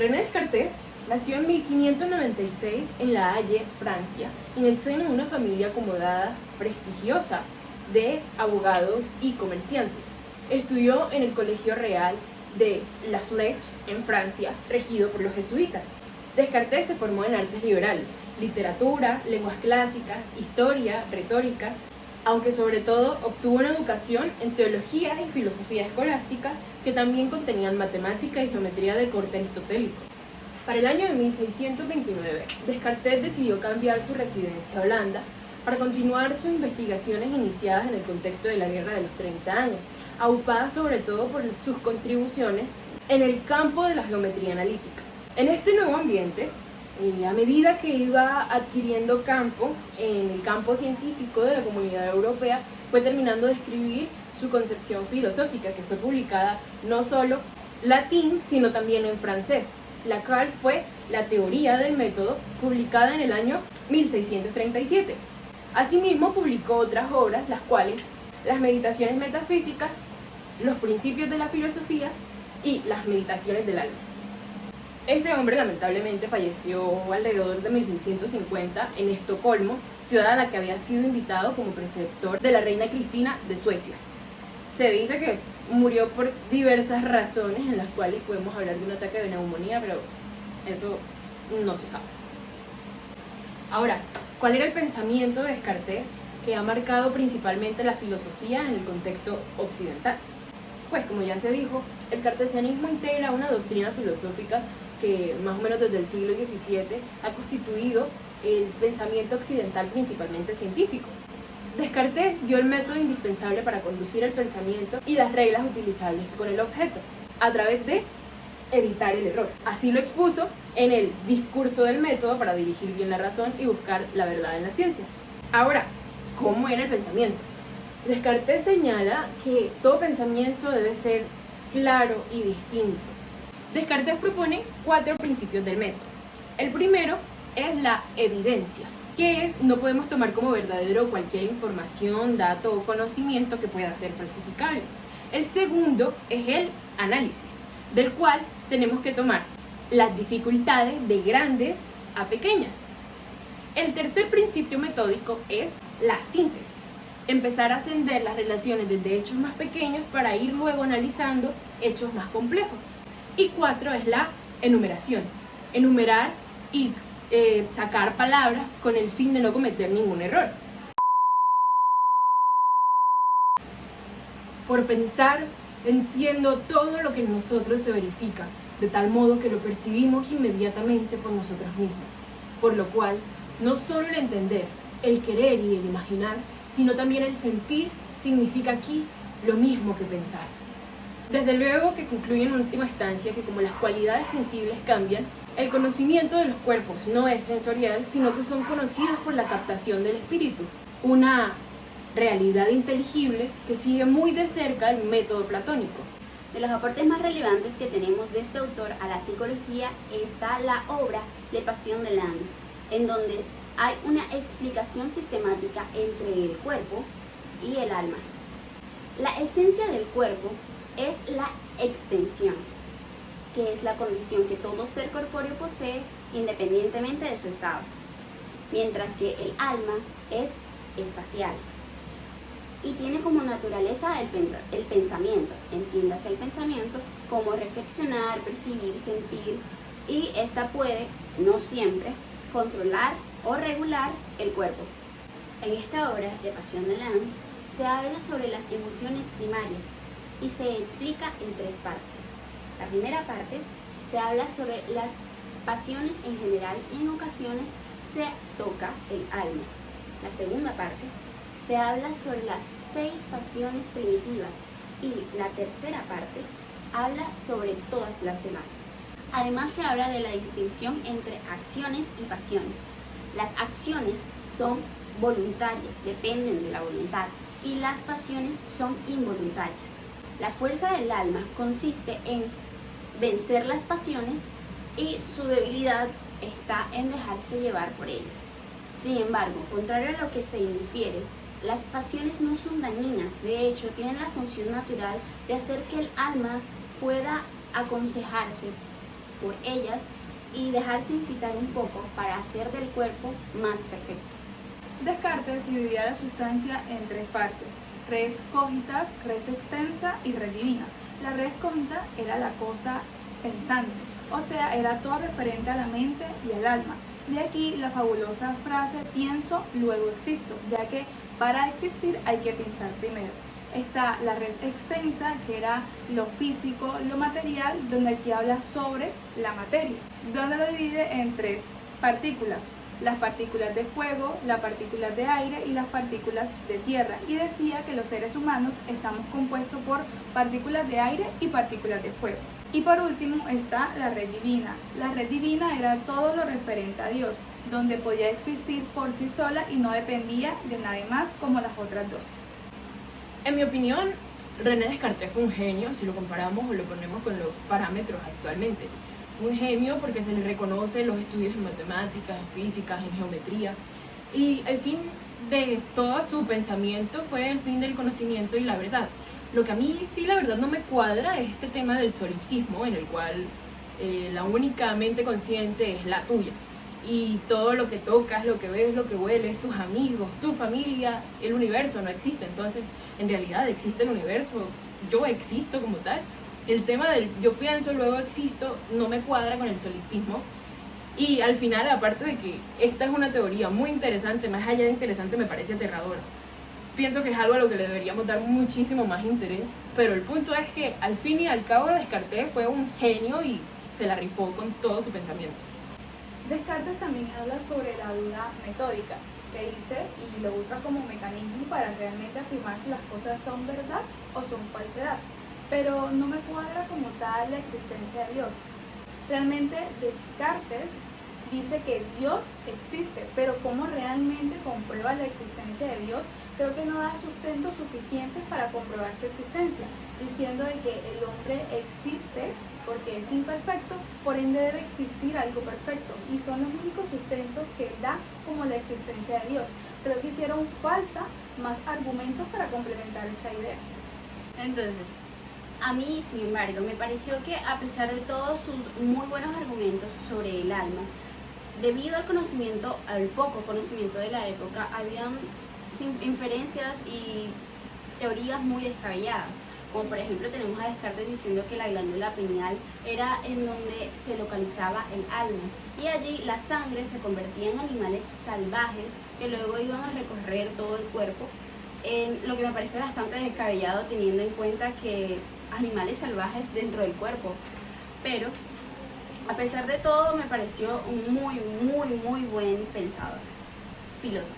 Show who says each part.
Speaker 1: René Descartes nació en 1596 en La Haye, Francia, en el seno de una familia acomodada, prestigiosa, de abogados y comerciantes. Estudió en el Colegio Real de La Flèche, en Francia, regido por los jesuitas. Descartes se formó en artes liberales, literatura, lenguas clásicas, historia, retórica, aunque sobre todo obtuvo una educación en teología y filosofía escolástica que también contenían matemática y geometría de corte aristotélico. Para el año de 1629, Descartes decidió cambiar su residencia a Holanda para continuar sus investigaciones iniciadas en el contexto de la Guerra de los 30 años, aupadas sobre todo por sus contribuciones en el campo de la geometría analítica. En este nuevo ambiente, y a medida que iba adquiriendo campo en el campo científico de la Comunidad Europea, fue terminando de escribir su concepción filosófica, que fue publicada no solo en latín, sino también en francés, la cual fue la teoría del método, publicada en el año 1637. Asimismo, publicó otras obras, las cuales las meditaciones metafísicas, los principios de la filosofía y las meditaciones del alma. Este hombre lamentablemente falleció alrededor de 1650 en Estocolmo, ciudad a la que había sido invitado como preceptor de la reina Cristina de Suecia. Se dice que murió por diversas razones, en las cuales podemos hablar de un ataque de neumonía, pero eso no se sabe. Ahora, ¿cuál era el pensamiento de Descartes que ha marcado principalmente la filosofía en el contexto occidental? Pues, como ya se dijo, el cartesianismo integra una doctrina filosófica que más o menos desde el siglo XVII ha constituido el pensamiento occidental, principalmente científico. Descartes dio el método indispensable para conducir el pensamiento y las reglas utilizables con el objeto, a través de evitar el error. Así lo expuso en el discurso del método para dirigir bien la razón y buscar la verdad en las ciencias. Ahora, ¿cómo era el pensamiento? Descartes señala que todo pensamiento debe ser claro y distinto. Descartes propone 4 principios del método. El primero es la evidencia, que es no podemos tomar como verdadero cualquier información, dato o conocimiento que pueda ser falsificable. El segundo es el análisis, del cual tenemos que tomar las dificultades de grandes a pequeñas. El tercer principio metódico es la síntesis, empezar a ascender las relaciones desde hechos más pequeños para ir luego analizando hechos más complejos. Y 4 es la enumeración, enumerar y sacar palabras con el fin de no cometer ningún error. Por pensar, entiendo todo lo que en nosotros se verifica, de tal modo que lo percibimos inmediatamente por nosotros mismos, por lo cual no solo el entender, el querer y el imaginar, sino también el sentir significa aquí lo mismo que pensar. Desde luego que concluye en última instancia que como las cualidades sensibles cambian, el conocimiento de los cuerpos no es sensorial, sino que son conocidos por la captación del espíritu, una realidad inteligible que sigue muy de cerca el método platónico.
Speaker 2: De los aportes más relevantes que tenemos de este autor a la psicología está la obra de Pasión del Alma, en donde hay una explicación sistemática entre el cuerpo y el alma. La esencia del cuerpo es la extensión, que es la condición que todo ser corpóreo posee independientemente de su estado, mientras que el alma es espacial y tiene como naturaleza el pensamiento, entiéndase el pensamiento como reflexionar, percibir, sentir, y esta puede, no siempre, controlar o regular el cuerpo. En esta obra de Pasión del Alma se habla sobre las emociones primarias y se explica en 3 partes. La primera parte se habla sobre las pasiones en general y en ocasiones se toca el alma. La segunda parte se habla sobre las 6 pasiones primitivas y la tercera parte habla sobre todas las demás. Además se habla de la distinción entre acciones y pasiones. Las acciones son voluntarias, dependen de la voluntad, y las pasiones son involuntarias. La fuerza del alma consiste en vencer las pasiones y su debilidad está en dejarse llevar por ellas. Sin embargo, contrario a lo que se infiere, las pasiones no son dañinas, de hecho tienen la función natural de hacer que el alma pueda aconsejarse por ellas y dejarse incitar un poco para hacer del cuerpo más perfecto.
Speaker 3: Descartes dividía la sustancia en tres partes: res cogitas, res extensa y res divina. La res cogita era la cosa pensante, o sea, era todo referente a la mente y al alma. De aquí la fabulosa frase pienso, luego existo, ya que para existir hay que pensar primero. Está la res extensa, que era lo físico, lo material, donde aquí habla sobre la materia, donde lo divide en tres partículas: las partículas de fuego, las partículas de aire y las partículas de tierra. Y decía que los seres humanos estamos compuestos por partículas de aire y partículas de fuego. Y por último está la red divina. La red divina era todo lo referente a Dios, donde podía existir por sí sola y no dependía de nadie más como las otras dos.
Speaker 1: En mi opinión, René Descartes fue un genio si lo comparamos o lo ponemos con los parámetros actualmente. Un genio porque se le reconoce los estudios en matemáticas, en físicas, en geometría, y el fin de todo su pensamiento fue el fin del conocimiento y la verdad. Lo que a mí sí la verdad no me cuadra es este tema del solipsismo, en el cual la única mente consciente es la tuya, y todo lo que tocas, lo que ves, lo que hueles, tus amigos, tu familia, el universo no existe. Entonces, en realidad existe el universo, yo existo como tal. El tema del yo pienso, luego existo, no me cuadra con el solipsismo. Y al final, aparte de que esta es una teoría muy interesante, más allá de interesante, me parece aterradora. Pienso que es algo a lo que le deberíamos dar muchísimo más interés, pero el punto es que al fin y al cabo Descartes fue un genio y se la rifó con todo su pensamiento.
Speaker 3: Descartes también habla sobre la duda metódica, que dice y lo usa como mecanismo para realmente afirmar si las cosas son verdad o son falsedad. Pero no me cuadra como tal la existencia de Dios. Realmente Descartes dice que Dios existe, pero ¿cómo realmente comprueba la existencia de Dios? Creo que no da sustento suficiente para comprobar su existencia, diciendo de que el hombre existe porque es imperfecto, por ende debe existir algo perfecto, y son los únicos sustentos que da como la existencia de Dios. Creo que hicieron falta más argumentos para complementar esta idea.
Speaker 2: Entonces, a mí, sin embargo, me pareció que a pesar de todos sus muy buenos argumentos sobre el alma, debido al conocimiento, al poco conocimiento de la época, habían inferencias y teorías muy descabelladas. Como por ejemplo tenemos a Descartes diciendo que la glándula pineal era en donde se localizaba el alma, y allí la sangre se convertía en animales salvajes que luego iban a recorrer todo el cuerpo, lo que me parece bastante descabellado teniendo en cuenta que animales salvajes dentro del cuerpo. Pero a pesar de todo me pareció un muy buen pensador, filósofo.